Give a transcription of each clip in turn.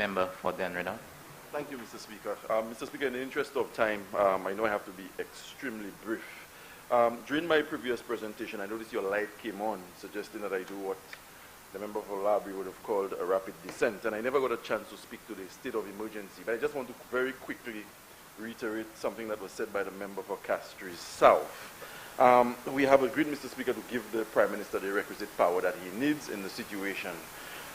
Member for Dan Redon. Thank you, Mr. Speaker. Mr. Speaker, in the interest of time, I know I have to be extremely brief. During my previous presentation, I noticed your light came on, suggesting that I do what the member for Library would have called a rapid descent, and I never got a chance to speak to the state of emergency, but I just want to very quickly reiterate something that was said by the member for Castries South. We have agreed, Mr. Speaker, to give the Prime Minister the requisite power that he needs in the situation,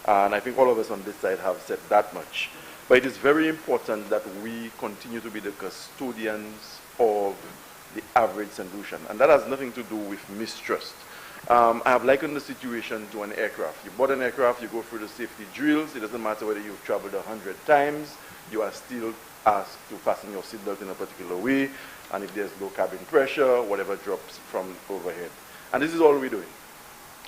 and I think all of us on this side have said that much. But it is very important that we continue to be the custodians of the average St. Lucian, and that has nothing to do with mistrust. I have likened the situation to an aircraft. You bought an aircraft, you go through the safety drills, it doesn't matter whether you've traveled 100 times, you are still asked to fasten your seatbelt in a particular way, and if there's low cabin pressure, whatever drops from overhead. And this is all we're doing.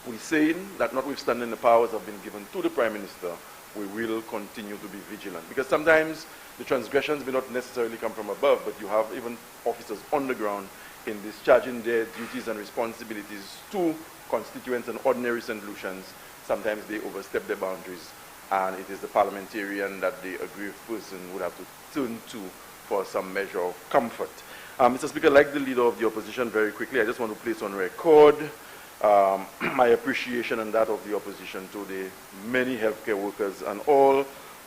We're saying that notwithstanding the powers have been given to the Prime Minister, we will continue to be vigilant. Because sometimes the transgressions may not necessarily come from above, but you have even officers on the ground in discharging their duties and responsibilities to constituents and ordinary St. Lucians. Sometimes they overstep their boundaries, and it is the parliamentarian that the aggrieved person would have to turn to for some measure of comfort. Mr. Speaker, like the leader of the opposition, very quickly, I just want to place on record my appreciation and that of the opposition to the many healthcare workers and all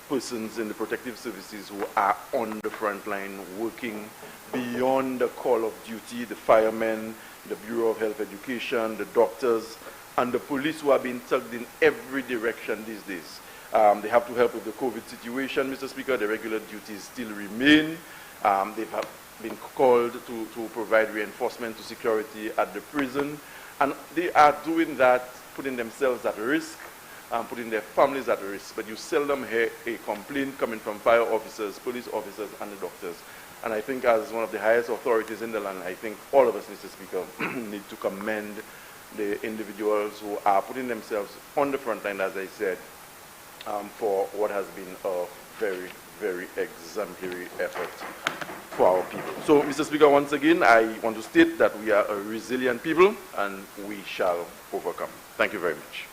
persons in the protective services who are on the front line working beyond the call of duty, the firemen, the Bureau of Health Education, the doctors, and the police who are being tugged in every direction these days. They have to help with the COVID situation, Mr. Speaker. The regular duties still remain. They have been called to provide reinforcement to security at the prison. And they are doing that, putting themselves at risk, putting their families at risk. But you seldom hear a complaint coming from fire officers, police officers, and the doctors. And I think as one of the highest authorities in the land, I think all of us, Mr. Speaker, need to commend the individuals who are putting themselves on the front line, as I said, for what has been a very, very exemplary effort for our people. So, Mr. Speaker, once again, I want to state that we are a resilient people and we shall overcome. Thank you very much.